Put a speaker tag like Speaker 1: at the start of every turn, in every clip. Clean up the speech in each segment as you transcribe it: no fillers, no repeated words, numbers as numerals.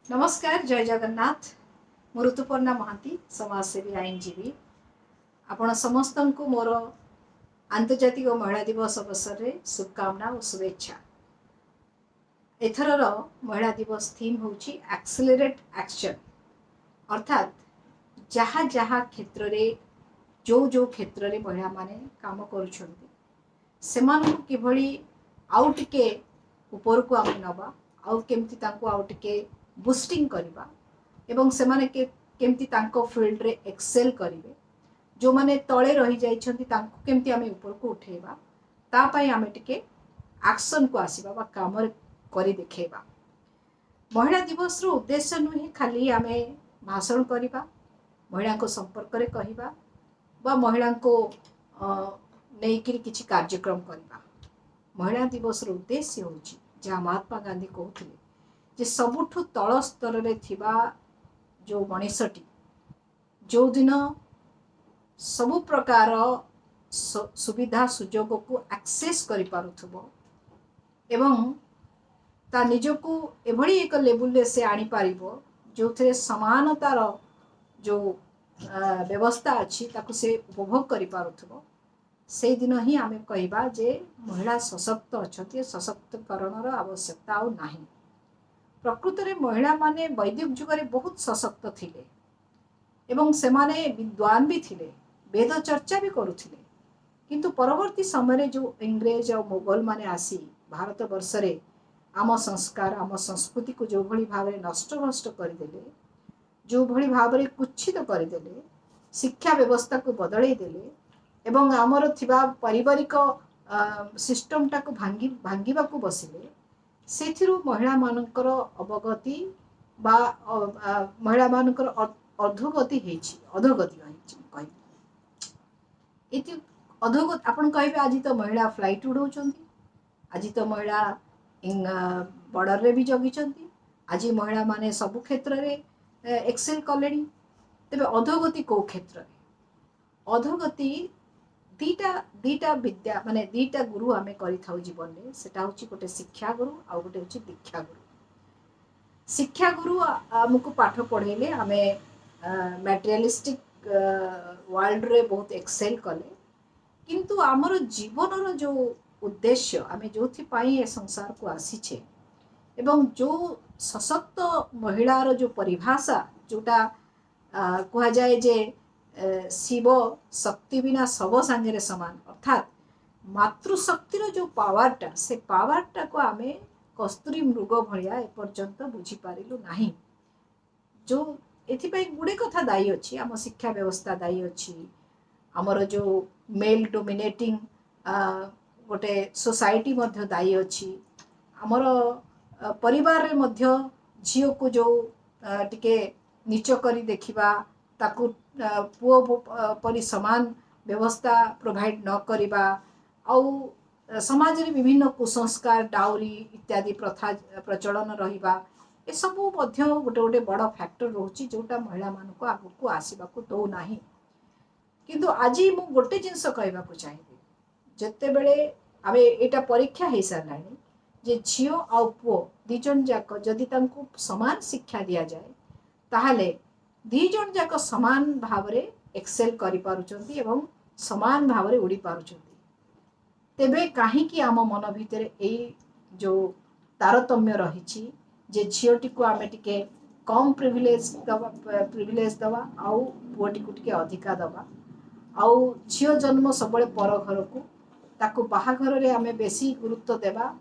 Speaker 1: नमस्कार जय जगन्नाथ। मु ऋतुपर्णा महांती समाजसेवी आईनजीवी। आपण समस्त को मोर आंतर्जातिक महिला दिवस अवसर में शुभकामना और शुभेच्छा। एथर महिला दिवस थीम होची एक्सेलरेट एक्शन, अर्थात जहाँ जहाँ क्षेत्र रे जो क्षेत्र रे महिला माने काम करुछंती सेमानकु किभली आउ टिके ऊपर को आम नबा, आउ केमती तांको आउ टिके बुस्टिंग करवा एवं सेमाने केमती तांको फील्ड रे एक्सेल करिवे, जो माने तळे रही जाइछंती तांको केमती आमे ऊपर को उठेबा, ता पई आमे टिके एक्शन को आसीबा बा काम करी देखेबा। महिला दिवस रो उद्देश्य नुहे खाली आमे भाषण करवा, महिला को संपर्क रे कहिबा बा महिला को नेइकिरी किछि कार्यक्रम करवा। महिला दिवस रो उद्देश्य होची जहाँ महात्मा गांधी कहते जे सबुठु तल स्तर रे थिबा जो मनीषटी जो दिन सबु प्रकार सुविधा सुजोग को एक्सेस करि पारुथबो एवं ता निजको एभली एक लेवल रे से आनी पारिबो जो थे समानतार जो व्यवस्था अच्छी ताकू से उपभोग करि पारुथबो, से दिन ही आमे कहबा जे महिला सशक्त अछती। सशक्तिकरण आवश्यकता आ नाही। प्रकृत में महिला माने वैदिक जुगरे बहुत सशक्त थिले एवं सेमाने विद्वान भी थिले, वेद चर्चा भी करुथिले। किंतु परवर्ती समय जो इंग्रेज और मुगल माने आसी भारत वर्ष रे आम संस्कार आम संस्कृति को जो भली भाव में नष्ट भ्रष्ट करदेले, जो भली भाव में कुच्छित करदेले, शिक्षा व्यवस्था को बदले देले एवं आमर थिबा पारिवारिक सिस्टम टाको भांगिबा को बसिले, सेथिरु महिला मानकर अवगति बा महिला मानकर अधोगति हेछि, अधोगति हेछि कहि इति अधोगति आपण कहबे आज तो महिला फ्लाइट उड़ौचंती, आज तो महिला बॉर्डर रे भी जगिचंती, आज महिला माने सब क्षेत्र रे एक्सेल कलेनी। तबे अधोगति को क्षेत्र रे अधोगति दीटा दीटा विद्या माने दीटा गुरु आमे करि थाउ जीवन में, सेटा होची गोटे शिक्षा गुरु आ गोटे होची दीक्षा गुरु। शिक्षा गुरु आमको पाठ पढ़ेले आमे मटेरियलिस्टिक वर्ल्ड रे बहुत एक्सेल कले, किंतु आमर जीवन रो जो उद्देश्य आमे जोथि पाई ए संसार को आसीछे एवं जो सशक्त महिलार जो परिभाषा जोटा कहा जाए जे शिव शक्ति बिना सब सांगे समान, अर्थात मातृशक्तिर जो पावरटा से पावरटा को आमे कस्तूरी मृग भलिया एपर्यंत बुझीपारू ना। जो एथिपाई गुड़े कथा दायी अच्छी, आम शिक्षा व्यवस्था दायी अच्छी, आमर जो मेल डोमिनेटिंग गोटे सोसाइटी मध्य दायी अच्छी, आमर परिवार रे मध्य झील को जो टिके नीच करी देखिबा, ताकू पुओ परी समान व्यवस्था प्रोवाइड न करिबा, आउ समाज रे विभिन्न कुसंस्कार डाउरी इत्यादि प्रथा प्रचलन रहिबा, ए सबु मध्य गोटे गोटे बड़ फैक्टर रोची जोटा महिला मानक आगु को आसीबा को दो नाही। किंतु आज मु गोटे जिंस कहबा को चाहिबी, जते बेले आमे एटा परीक्षा हे सारलानी जे झियो आ पुओ दी जन जाक जदि तांको समान शिक्षा दिया जाए ताहले दी जन जाक समान भाव रे एक्सेल करि पारुचंती एवं समान भाव रे उड़ी पारुचंती। तेबे काहींकि आम मन भितर ए जो तारतम्य रही जे झीटी को आमे टिके कम प्रिविलेज दवा आउ पुओटी को टिके अधिका दवा, आउ झील जन्म सब पर घर को ताकू बाहाघर रे आमे बेसी गुरुत्व देवा,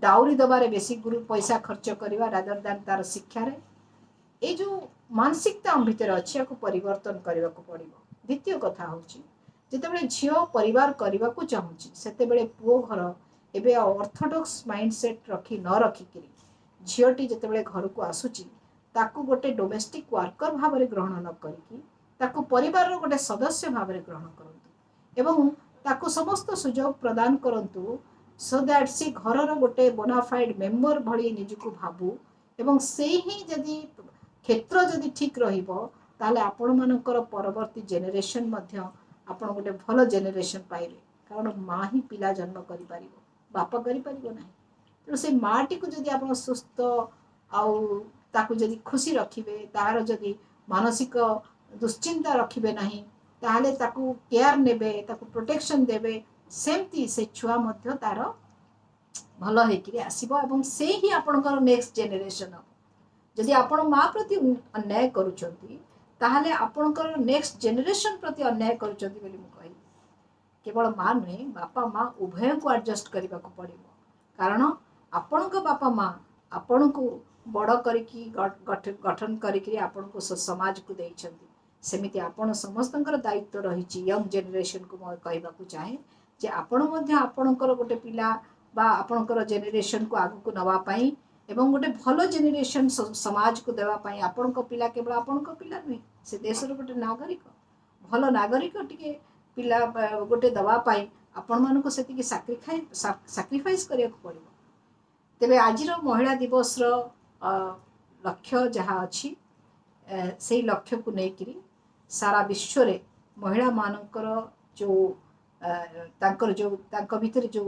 Speaker 1: डाउरी दबारे बेसी पैसा खर्च करवा रादर दान तार शिक्षा रे। ए जो मानसिकता आम भितर अच्छी या परिवर्तन करने को पड़िबो। द्वितीय कथा होची जेतेबेले झील परिवार करने को चाहूँगी सेतेबेले पुओ घर एबे ऑर्थोडॉक्स माइंडसेट रखी न रखिकी झीलटी जेतेबेले घर को आसुची ताकू गोटे डोमेस्टिक वर्कर भाव में ग्रहण न करिकी ताकू परिवार गोटे सदस्य भाव में ग्रहण करंतु एवं ताकू समस्त सुजोग प्रदान करंतु, सो दैट सी घर गोटे बोनाफाइड मेंबर भली निजको भाबू एवं से ही जदि क्षेत्र जदि ठीक रहिबो ताले आपण मानकर परवर्ती जेनेरेशन मध्य आपण गोटे भल जेनेरेशन पाइबे। कारण माँ ही पिला जन्म करि पारिबो, बापा करि पारिबो नाही। तेणु से माटी को जदि आपण सुस्थ आउ ताकू जदि खुशी रखिबे तार जदि मानसिक दुश्चिंता रखिबे नहीं ताहले ताकू केयर नेबे ताकू प्रोटेक्शन देबे सेमती से छुआ मध्य तार भल होकर आसब और से ही आपणकर नेक्स्ट जेनेरेशन हम जदि आपण माँ प्रति अन्याय करुँच ताहले आपणकर नेक्स्ट जेनेरेशन प्रति अन्याय करुँच बोली मु कहि केवल माँ नुहे बापा माँ उभय को एडजस्ट करने को पड़ो कारण आपण बापा माँ आपण को बड़ करिकी गठन करिकी आपण को समाज को देइछंती सेमिति आपण समस्तंकर दायित्व रही यंग जेनेरेशन को मैं कहवाक चाहे जे आपण मध्य आपणकर गोटे पिला बा आपणकर जेनेरेशन को आगु को नवा पाई एवं गोटे भल जेनेरेशन समाज को देवाई आपण पिला केवल आपण पिला नुहे से देशर गोटे नागरिक भल नागरिक टिके पिला गोटे दवापाई आपण मानक से साक्रिफाइस करिया पड़ो तेबे आजिर महिला दिवस लक्ष्य जहाँ अच्छी से लक्ष्य को लेकर सारा विश्व रे महिला मानकर जो तांकर जो तांको भीतर जो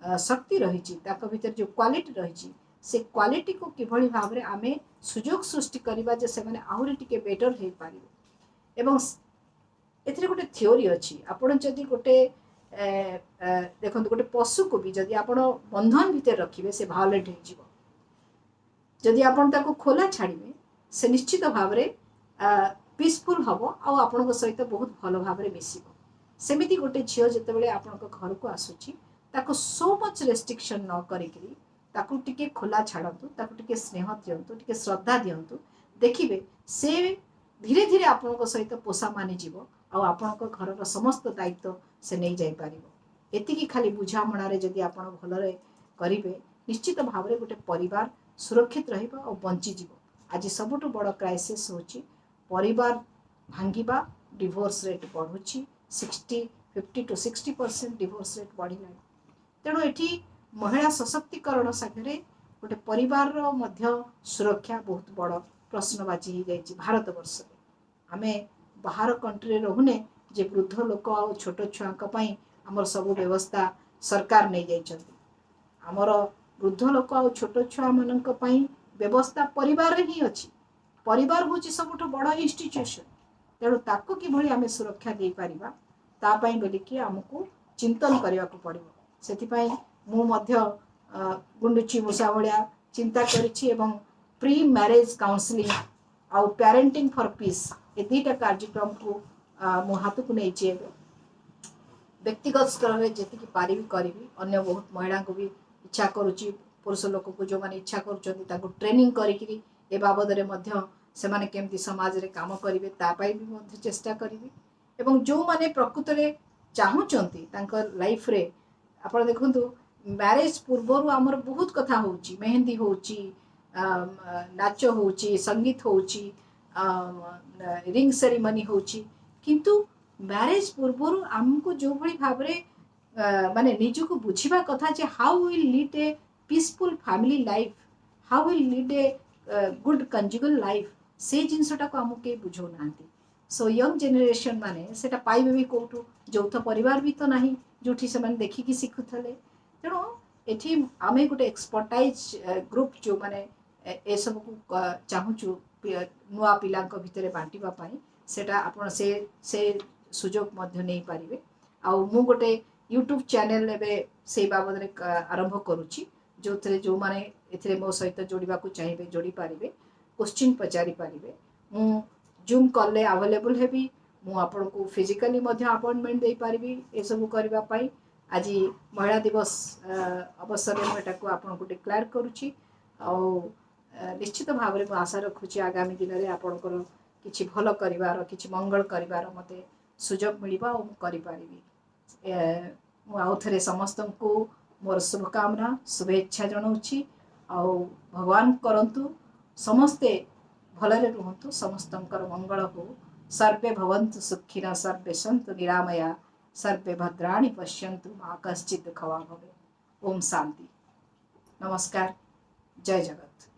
Speaker 1: शक्ति रही भीतर जो क्वालिटी रही से क्वालिटी को किभली भाव में आमे सुजोग सृष्टि करवा जे से माने आहुरी टिके बेटर हो पारिबे एवं एथिरे गोटे थ्योरी अच्छी आपण जदि गोटे देखो गोटे पशु को भी जदि आपण बंधन भितर रखिबे से भायोलेंट हो जदि आपण ताको खोला छाड़िबे से निश्चित भाव में पीसफुल हम आपण सहित बहुत भल भाव में मिसिब सेमिति गोटे झील जितेबाला आपण घर को आसूची ताको सो मच रेस्ट्रिक्शन न करिकरी ताकू टिके खोला छाड़तु ताकू टिके स्नेह दिंतु टिके श्रद्धा दिंतु देखिए से धीरे धीरे आपण सहित पोषा मानि जीव आपण घर समस्त दायित्व से नहीं जाई पारिबो एतिकी खाली बुझामणारे जदि आपण भलरे करिवे निश्चित भाव में गोटे परिवार सुरक्षित रहिबो और बंची जीवो आज सबुठु बड़ क्राइसिस होची परिवार भांगिबा डिवोर्स रेट बढ़ुची 50 to 60% डिवोर्स रेट बढ़िलानी तेणु एठी महिला सशक्तिकरण सागरे गोटे परिवार मध्य सुरक्षा बहुत बड़ प्रश्नबाची हो जाइए भारत वर्ष में आमे बाहर कंट्री रोने जे वृद्ध लोक आ छोट छुआ आमर सब व्यवस्था सरकार नहीं जाइछंती आमर वृद्ध लोक आ छोट छुआ मानक पई व्यवस्था परिवार ही अच्छी परिवार हूँ सबुठ बड़ इंस्टीट्यूशन तेणु ताको किभली आमे सुरक्षा दे पारिबा ता पई बोलिकी आमको चिंतन करने को पड़ो से मु गुंडुची मूषा भाया चिंता करिछि एवं प्री मैरेज काउंसलिंग आउ पेरेंटिंग फॉर पीस ए दुईटा कार्यक्रम को मो हाथ को नहीं व्यक्तिगत स्तर में जी पारि करी अन्य बहुत महिला को भी इच्छा करुच्ची पुरुष लोक को जो मैंने इच्छा कर ट्रेनिंग करी ए बाबद से माने केमती समाज रे काम करेंगे तापाई भी चेष्टा करी एवं जो माने प्रकृत में चाहूँगी लाइफ रे आप देखु मैरेज पूर्वर आमर बहुत कथा होची मेहंदी होची नाच होची संगीत होची रिंग सेरेमनी होची किंतु मैरेज पूर्वर आमको जो भली भाव माने निजको बुझिबा कथा जे how will lead a peaceful family life how will lead a good conjugal life से जिनसटा को आमको के बुझो नांती सो यंग जेनेरेशन माने सेटा पाइबे भी कोठू यौथ परिवार भी तो नहीं जोठी से माने देखिकी शिखुथले तेणु एठी आमे गोटे एक्सपर्टाइज ग्रुप जो माने ए सब को चाहूचु नुआ पिलांक भितरे बांटिबा पाई सेटा आपण से सुजोग मध्य नहीं पारिबे आ मु गोटे यूट्यूब चैनल एबे से बाबद रे आरंभ करूची जो थे जो माने एथिरे मो सहित जोड़िबा को चाहिए जोड़ी पारिबे क्वेश्चन पचारि पारिबे मु जूम कॉल ले अवेलेबल हेबी मु आपण को फिजिकली मध्य अपॉइंटमेंट दे पारिबी ए सब करबा पाई आज महिला दिवस अवसर में एटा को आपण को डिक्लेयर करूची निश्चित भाव में आशा रखुची आगामी दिन में आपणकर किछि भल करिवार किछि मंगल करिवार मते सुजोग मिलिबा और मु करि पारिबी मु आउ थरे समस्त को मोर शुभकामना शुभेच्छा जनाऊँगी आउ भगवान करंतु समस्ते भलरे रुहंतु समस्तंकर मंगल हो सर्वे भवन्तु सुखिनः सर्वे सन्तु निरामया सर्वे भद्राणि पश्यन्तु मा कश्चित् दुःखभाग् भवेत्। ओम शांति। नमस्कार। जय जगत।